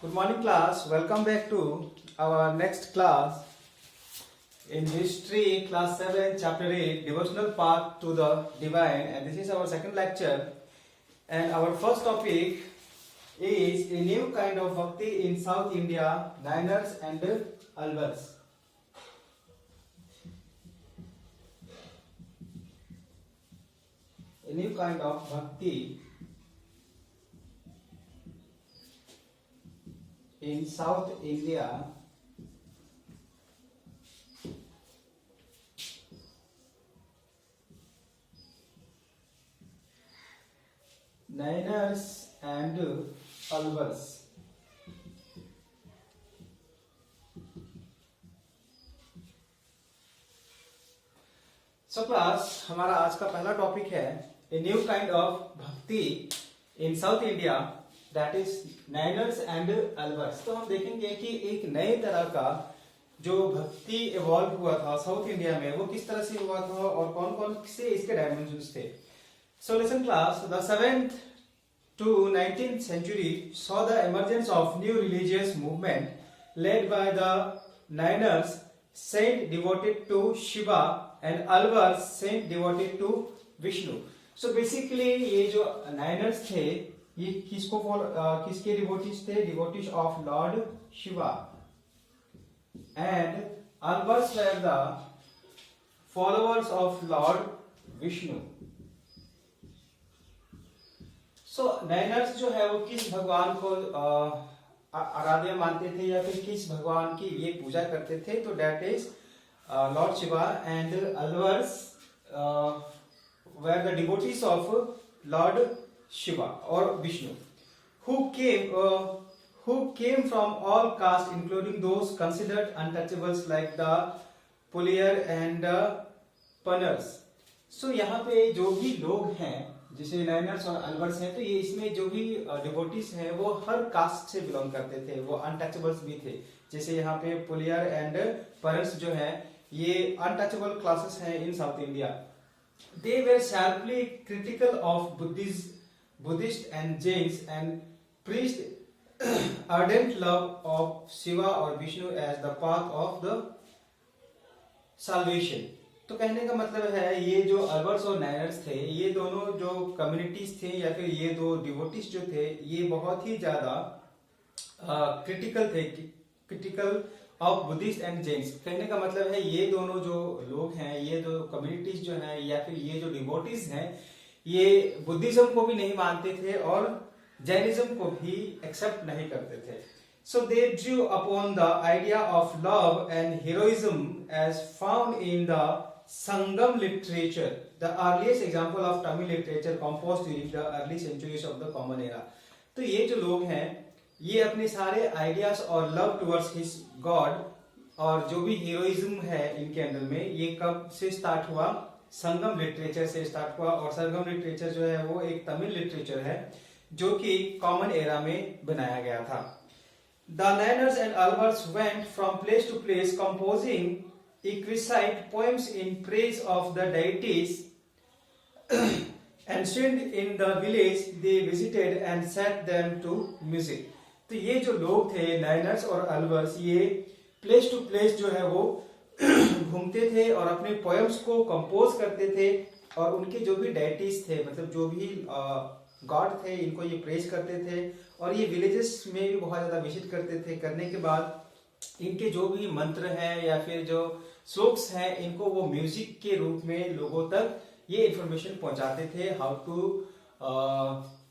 Good morning class, welcome back to our next class in history class 7 chapter 8 devotional path to the divine, and this is our second lecture, and our first topic is a new kind of bhakti in South India, Niners and Alvars. A new kind of bhakti in South India, Niners and Alvars. So class, हमारा आज का पहला topic है ए new kind of bhakti in south India, that is Nayanars and Alvars. तो हम देखेंगे कि एक नए तरह का जो भक्ति इवॉल्व हुआ था साउथ इंडिया में, वो किस तरह से हुआ था और कौन कौन से इसके डायमेंशंस थे। So listen class, the 7th to 19th century saw the emergence of new religious movement led by the Niners, saint devoted to Shiva, and Alvars, saint devoted to Vishnu. So basically ये जो Niners थे ये किसके devotees थे? Devotees of lord Shiva, and Alvars were the followers of Lord Vishnu. सो नाइनर्स जो है वो किस भगवान को आराध्य मानते थे या फिर किस भगवान की ये पूजा करते थे? तो that is lord Shiva, and Alvars were the devotees of lord Shiva और Vishnu, who came from all castes including those considered untouchables like the Pulaiyar and Panars. So यहाँ पे जो भी लोग हैं जैसे नाइनर्स और अलवर्स हैं, तो ये इसमें जो भी डिवोटीज हैं वो हर कास्ट से बिलोंग करते थे, वो अनटचेबल्स भी थे। जैसे यहाँ पे पुलियर एंड परस जो है ये अनटचेबल क्लासेस हैं in south India. They were sharply critical of Buddhist and Jains and preached ardent love of Shiva और Vishnu as the path of the salvation। तो कहने का मतलब है ये जो अलवर्स और नाइनर्स थे, ये दोनों जो कम्युनिटीज थे या फिर ये दो डिवोटीज जो थे, ये बहुत ही ज्यादा critical of Buddhist and Jains. कहने का मतलब है ये दोनों जो लोग हैं, ये दो कम्युनिटीज जो हैं या फिर ये जो डिवोटीज हैं, ये बुद्धिज्म को भी नहीं मानते थे और जैनिज्म को भी एक्सेप्ट नहीं करते थे। So they drew upon the idea of love and heroism as found in the Sangam literature, the earliest example of Tamil literature composed during the early centuries of the Common Era। तो ये जो लोग हैं ये अपने सारे ideas और love towards his God और जो भी हीरोइज्म है इनके अंदर में, ये कब से स्टार्ट हुआ? संगम लिटरेचर से स्टार्ट हुआ। और संगम लिटरेचर जो है वो एक तमिल लिटरेचर है जो कि कॉमन एरा में बनाया गया था। The Niners and Alvars went from place to place composing exquisite poems in praise of the deities ancient in the village they visited and set them to music। तो ये जो लोग थे नाइनर्स और अलवर्स, ये प्लेस टू प्लेस जो है वो घूमते थे और अपने पोएम्स को कंपोज करते थे और उनके जो भी डेटीज थे, मतलब जो भी गॉड थे, इनको ये प्रेज करते थे और ये विलेजेस में भी बहुत ज्यादा विजिट करते थे। करने के बाद इनके जो भी मंत्र हैं या फिर जो श्लोक्स हैं, इनको वो म्यूजिक के रूप में लोगों तक ये इंफॉर्मेशन पहुंचाते थे, हाउ टू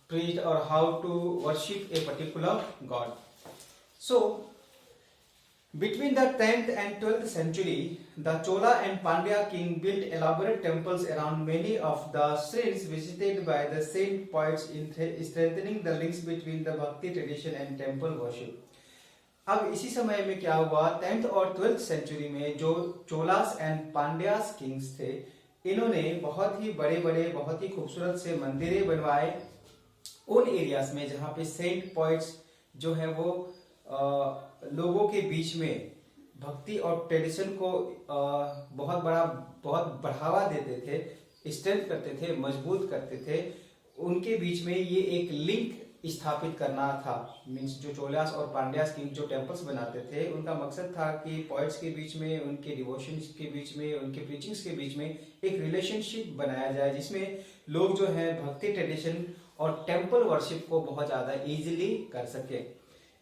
प्रीच और how to worship a particular god. So between the 10th and 12th century, the Chola and Pandya king built elaborate temples around many of the shrines visited by the saint poets in strengthening the links between the Bhakti tradition and temple worship। अब इसी समय में क्या हुआ, 10th और 12th century में जो Cholas and Pandyas Kings थे, इन्होंने बहुत ही बड़े बड़े बहुत ही खूबसूरत से मंदिरें बनवाए उन एरियाज में जहाँ पे सेंट पॉइंट्स जो है वो लोगों के बीच में भक्ति और ट्रेडिशन को बहुत बढ़ावा देते थे, स्ट्रेंथ करते थे, मजबूत करते थे। उनके बीच में ये एक लिंक स्थापित करना था। मीन्स जो चोलास और पांड्यास की जो टेम्पल्स बनाते थे उनका मकसद था कि पॉइट्स के बीच में, उनके डिवोशंस के बीच में, उनके प्रीचिंग्स के बीच में एक रिलेशनशिप बनाया जाए जिसमें लोग जो है भक्ति ट्रेडिशन और टेम्पल वर्शिप को बहुत ज्यादा इजीली कर सके।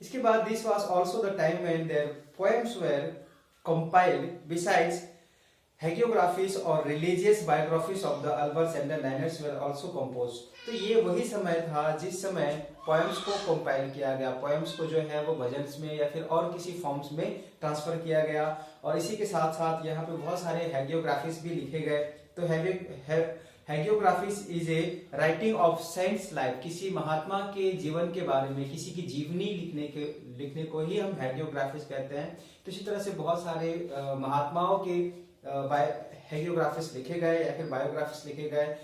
इसके बाद this was also the time when there poems were compiled besides hagiographies और religious biographies of the Alvars and the Nayanars were also composed. तो ये वही समय था जिस समय पोएम्स को कंपाइल किया गया, पोएम्स को जो है वो भजन्स में या फिर और किसी फॉर्म्स में ट्रांसफर किया गया। और इसी के साथ साथ यहाँ पे बहुत सारे हैगियोग्राफीज भी लिखे गए। तो hagiographies is a writing of saints life, किसी महात्मा के जीवन के बारे में, किसी की जीवनी लिखने को ही हम हैगियोग्राफीज कहते हैं। तो इसी तरह से बहुत सारे महात्माओं के हैगियोग्राफीज लिखे गए या फिर बायोग्राफीज लिखे गए।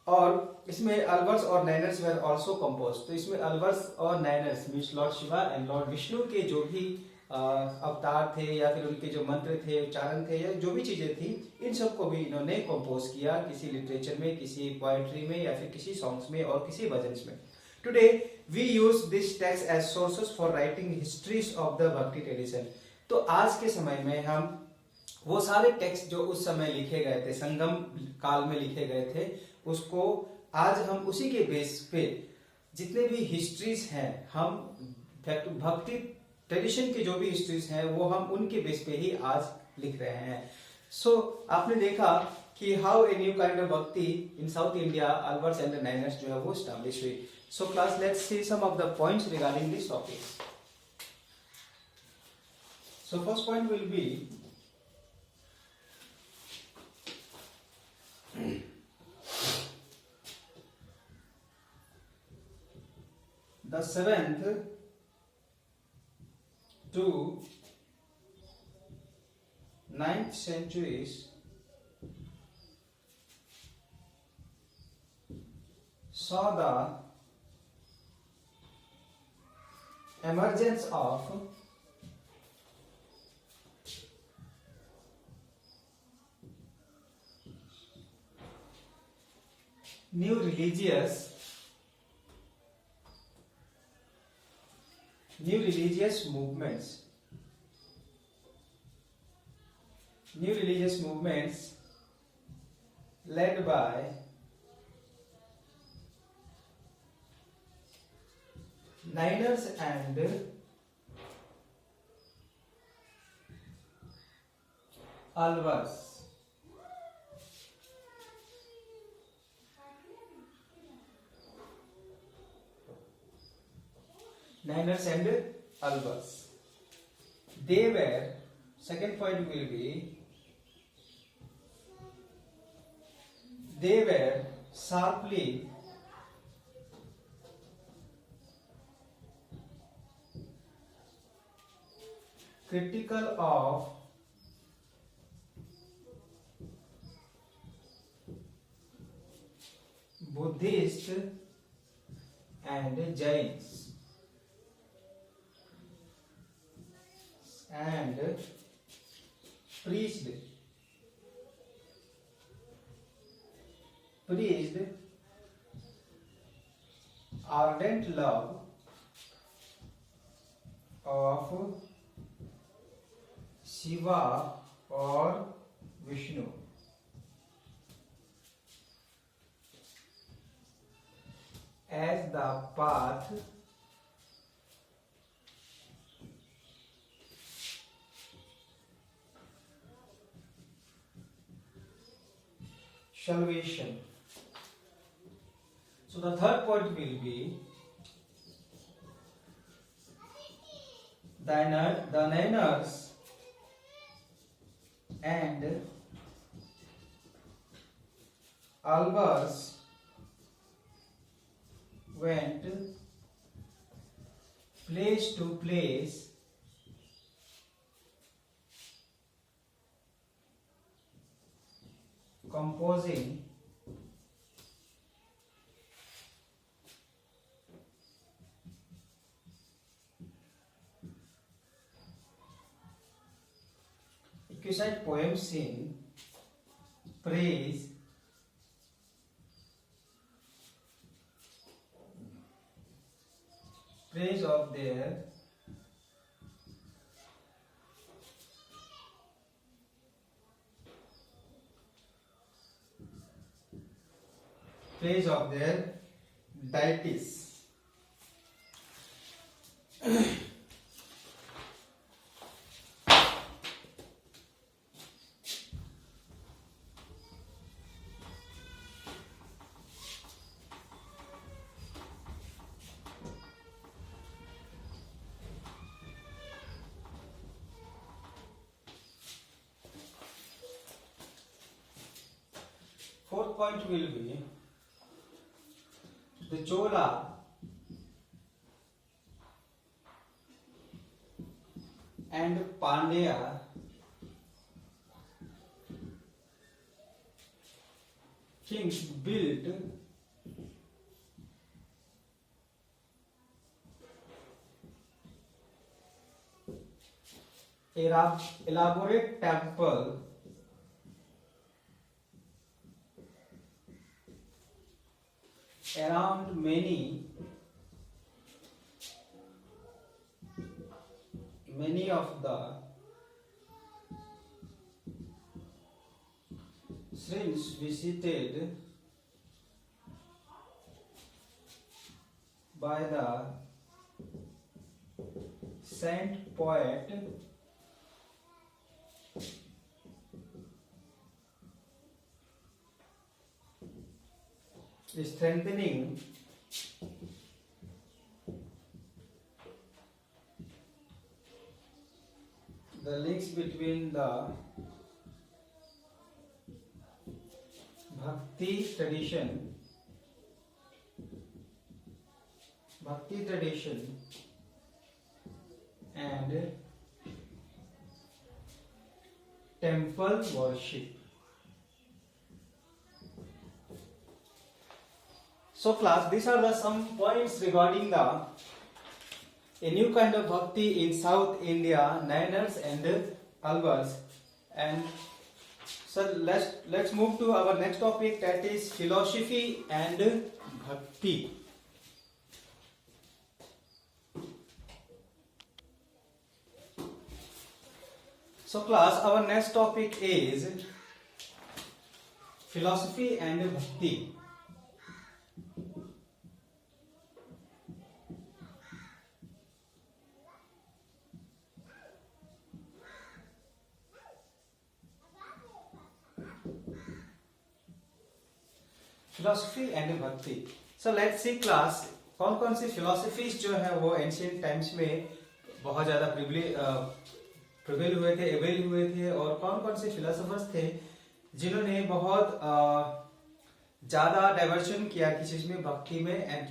और इसमें अल्बर्स और नाइनर्स वेर आल्सो कंपोज। तो इसमें अल्बर्स और Nayanars means lord Shiva and lord Vishnu के जो भी अवतार थे या फिर उनके जो मंत्र थे, उच्चारण थे या जो भी चीजें थी, इन सब को भी इन्होंने कंपोज किया किसी लिटरेचर में, किसी पोएट्री में या फिर किसी सॉन्ग्स में और किसी भजन्स में। Today we use this text as sources for writing histories of the bhakti tradition. तो आज के समय में हम वो सारे टेक्स्ट जो उस समय लिखे गए थे, संगम काल में लिखे गए थे, उसको आज हम उसी के बेस पे जितने भी हिस्ट्रीज हैं, हम भक्ति ट्रेडिशन की जो भी हिस्ट्रीज हैं वो हम उनके बेस पे ही आज लिख रहे हैं। सो आपने देखा कि how a new kind of bhakti in south India, Alvars and Nayanars जो है वो स्टैब्लिश हुई। So class, let's see some of the points regarding this topic. So first point will be the 7th to 9th centuries saw the emergence of new religious movements led by Niners and Alvars. Niners and Alvars. They were, second point will be, they were sharply critical of Buddhist and Jains and preached ardent love of Shiva or Vishnu as the path salvation. So the third point will be the Niners and Alvars went place to place composing recite poems in praise praise of their deities. Fourth point will be the Chola and Pandya kings built elaborate temple around many of the shrines visited by the saint poet strengthening the links between the Bhakti tradition and temple worship. So class, these are the some points regarding a new kind of bhakti in South India, Nainars and Alvars. And so let's move to our next topic, that is philosophy and bhakti. So class, our next topic is philosophy and bhakti. Philosophy and bhakti. So let's see class, कौन कौन सी philosophies जो है वो ancient times में बहुत ज्यादा prevail हुए थे, एवेल हुए थे, और कौन कौन से फिलोसोफर्स थे जिन्होंने बहुत ज्यादा डाइवर्शन किया किसी चीज में, भक्ति में एंड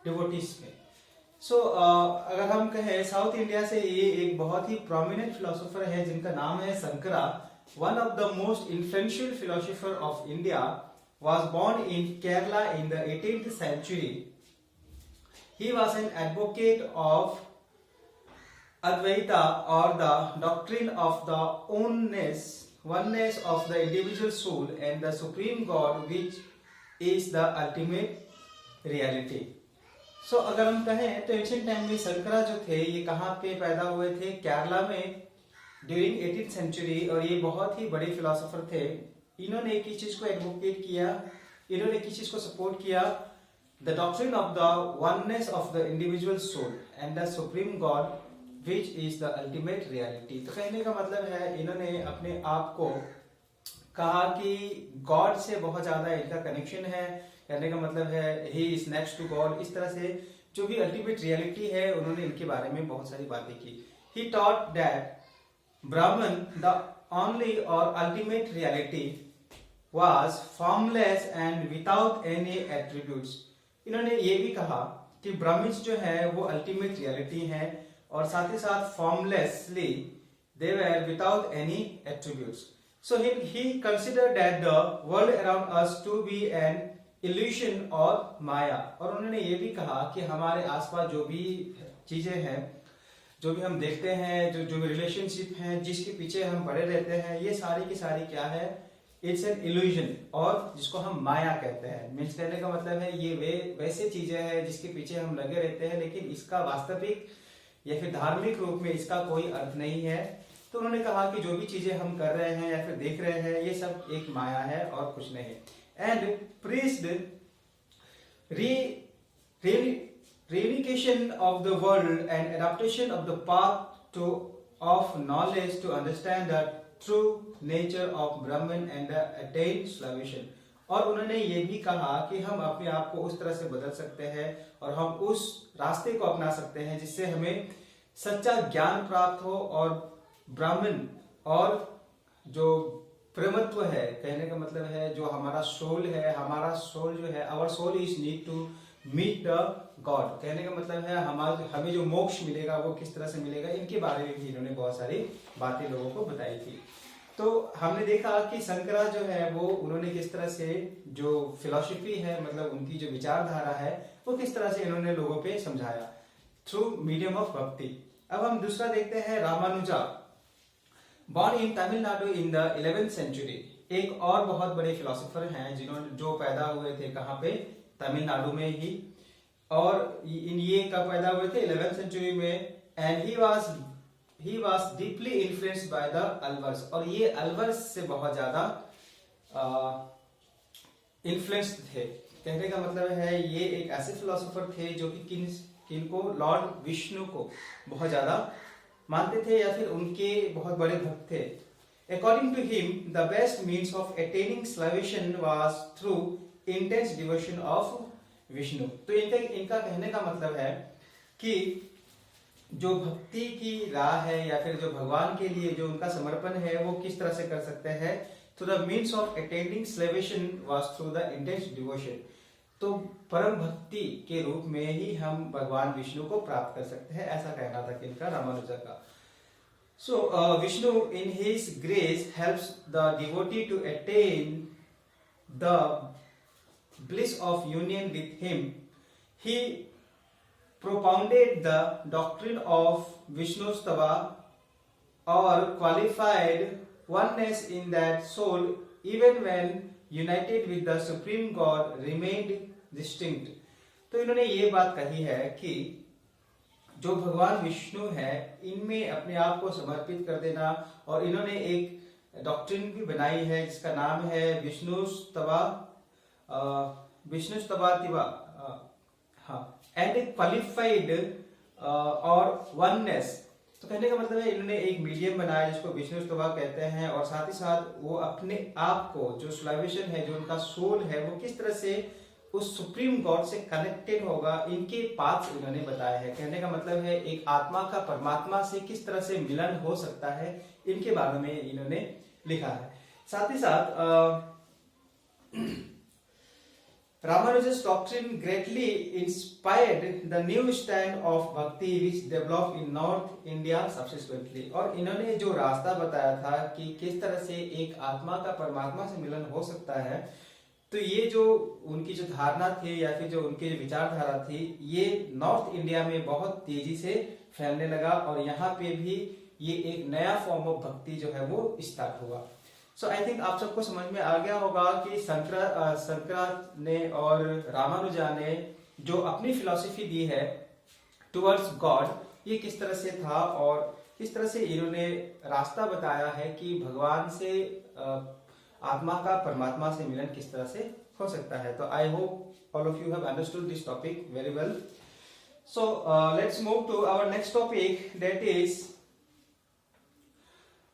डिवोटीज में. सो अगर हम कहें साउथ इंडिया से ये एक बहुत ही प्रोमिनेंट फिलोसोफर है जिनका नाम है Shankara. One of the most influential philosopher of India, was born in Kerala in the 18th century. He was an advocate of Advaita, or the doctrine of the oneness of the individual soul and the supreme God, which is the ultimate reality. So अगर हम कहें तो ancient time में शंकरा जो थे ये कहाँ पे पैदा हुए थे? केरला में ड्यूरिंग 18th सेंचुरी, और ये बहुत ही बड़े फिलोसोफर थे. इन्होंने एक ही चीज को एडवोकेट किया, इन्होंने एक ही चीज को सपोर्ट किया, the doctrine of the oneness of the individual soul and the supreme god which is the ultimate reality. तो कहने का मतलब है इन्होंने अपने आप को कहा कि गॉड से बहुत ज्यादा इनका कनेक्शन है. कहने का मतलब है he is next to god. इस तरह से जो भी अल्टीमेट रियलिटी है उन्होंने इनके बारे में बहुत सारी बातें की. He taught that Brahman, the only or ultimate reality, was formless and without any attributes. इन्होंने ये भी कहा कि ब्रह्मिश जो है वो अल्टीमेट रियलिटी है और साथ ही साथ फॉर्मलेसली they were without any attributes. So he considered that the world around us to be an illusion or maya. और उन्होंने ये भी कहा कि हमारे आसपास जो भी चीजें हैं, जो भी हम देखते हैं, जो भी रिलेशनशिप हैं, जिसके पीछे हम पड़े रहते हैं, ये सारी की सारी क्या है? इट्स एन इल्यूजन, और जिसको हम माया कहते हैं। मीन्स कहने का मतलब है ये वैसे चीजें हैं जिसके पीछे हम लगे रहते हैं, लेकिन इसका वास्तविक या फिर धार्मिक रूप में इसका कोई अर्थ नहीं है। तो उन्होंने कहा कि जो भी चीजें हम कर रहे हैं या फिर देख रहे हैं ये सब एक माया है और कुछ नहीं। And preached reunification of the world and adaptation of the path of knowledge to understand the true nature of Brahman and attain salvation। और उन्होंने ये भी कहा कि हम अपने आप को उस तरह से बदल सकते हैं और हम उस रास्ते को अपना सकते हैं जिससे हमें सच्चा ज्ञान प्राप्त हो, और ब्राह्मण और जो प्रमत्व है, कहने का मतलब है जो हमारा सोल है, हमारा सोल जो है, our soul is need to meet the god. कहने का मतलब है हमें जो मोक्ष मिलेगा वो किस तरह से मिलेगा, इनके बारे में भी इन्होंने बहुत सारी बातें लोगों को बताई थी। तो हमने देखा कि शंकरा जो है वो उन्होंने किस तरह से जो फिलॉसफी है, मतलब उनकी जो विचारधारा है वो किस तरह से इन्होंने लोगों पे समझाया थ्रू मीडियम ऑफ भक्ति। अब हम दूसरा देखते हैं Ramanuja, born in Tamil Nadu in the 11th century. एक और बहुत बड़े फिलोसोफर हैं जिन्होंने जो पैदा हुए थे कहाँ पे, तमिलनाडु में ही, और ये कब पैदा हुए थे, 11th सेंचुरी में। And he was deeply influenced by the Alvars, और ये अल्वर्स से बहुत ज्यादा इन्फ्लुएंस्ड थे। कहने का मतलब है ये एक ऐसे फिलोसोफर थे जो कि किनको लॉर्ड विष्णु को बहुत ज्यादा मानते थे या फिर उनके बहुत बड़े भक्त थे। According to him the best means of attaining salvation was through intense devotion of Vishnu. तो इनका कहने का मतलब है कि जो भक्ति की राह है या फिर जो भगवान के लिए जो उनका समर्पण है वो किस तरह से कर सकते हैं, तो the means of attaining salvation was through the intense devotion। तो परम भक्ति के रूप में ही हम भगवान विष्णु को प्राप्त कर सकते हैं, ऐसा कहना था कि इनका, रामानुजा का। So Vishnu in his grace helps the devotee to attain the bliss of union with him। He propounded the doctrine of Vishnustava, or qualified oneness in that soul even when united with the supreme God remained distinct। तो इन्होंने ये बात कही है कि जो भगवान विष्णु है इनमें अपने आप को समर्पित कर देना, और इन्होंने एक डॉक्ट्रिन भी बनाई है जिसका नाम है विष्णुस्तवा, हाँ, एंड क्वालिफाइड और वननेस। तो कहने का मतलब है इन्होंने एक मीडियम बनाया जिसको विष्णुस्तवा कहते हैं, और साथ ही साथ वो अपने आप को जो सल्वेशन है, जो उनका सोल है, वो किस तरह से उस सुप्रीम गॉड से कनेक्टेड होगा, इनके पाथ्स इन्होंने बताए हैं। कहने का मतलब है एक आत्मा का परमात्मा से किस तरह से मिलन हो सकता है, इनके बारे में इन्होंने लिखा है। साथ ही साथ Ramanuja's doctrine greatly inspired the new stand of bhakti which developed in North India subsequently। और इन्होंने जो रास्ता बताया था कि किस तरह से एक आत्मा का परमात्मा से मिलन हो सकता है, तो ये जो उनकी जो धारणा थी या फिर जो उनकी जो विचारधारा थी, ये नॉर्थ इंडिया में बहुत तेजी से फैलने लगा, और यहाँ पे भी ये एक नया फॉर्म ऑफ भक्ति जो है वो स्टार्ट हुआ। सो आई थिंक आप सबको समझ में आ गया होगा कि शंकरा ने और रामानुजा ने जो अपनी फिलॉसफी दी है टुवर्ड्स गॉड, ये किस तरह से था और किस तरह से इन्होंने रास्ता बताया है कि भगवान से आत्मा का परमात्मा से मिलन किस तरह से हो सकता है। तो I hope all of you have understood this topic very well. So let's move to our next topic, that is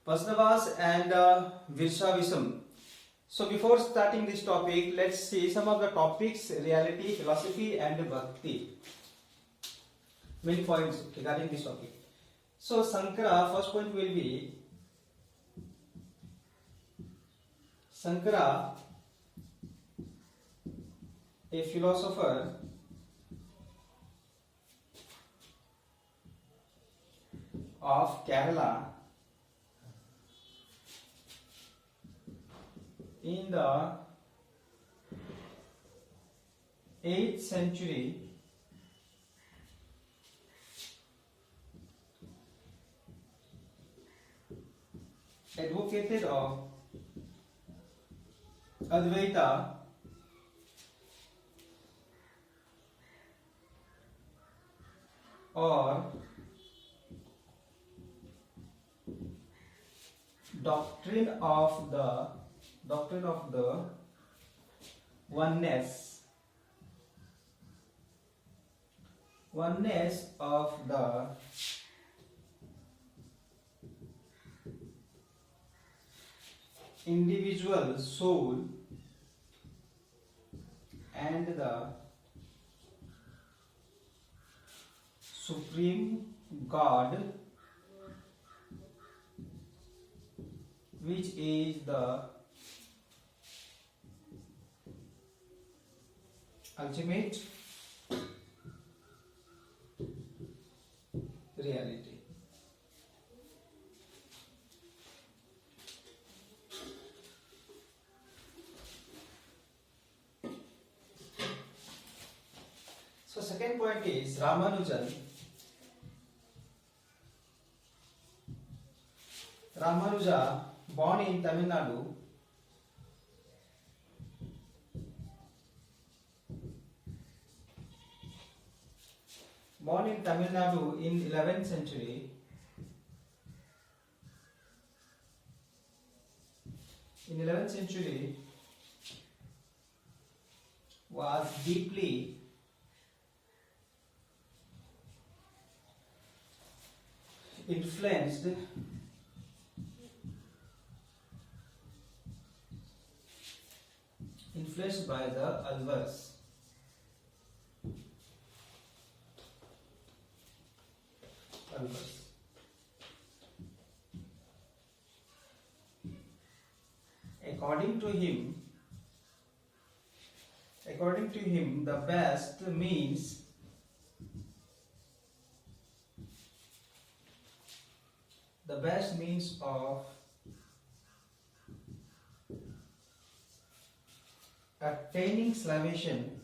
Vaishnavas and Virshaivism। So before starting this topic, let's see some of the topics: reality, philosophy, and bhakti. Main points regarding this topic. So Sankara, first point will be Sankara, a philosopher of Kerala in the 8th century, advocated of Advaita or doctrine of the oneness of the individual soul and the supreme God, which is the ultimate reality. So second point is Ramanuja, born in Tamil Nadu, in 11th century. Was deeply influenced by the Alvars. According to him, the best means of attaining salvation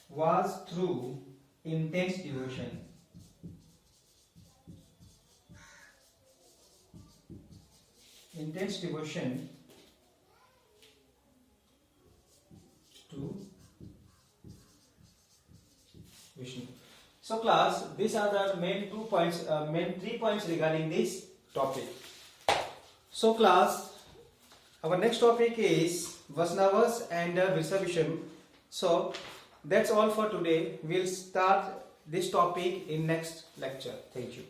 was through intense devotion. To Vishnu. So class, these are the main 3 points regarding this topic. So class, our next topic is Vaisnavas and Vrishabhisham. So that's all for today. We'll start this topic in next lecture. Thank you.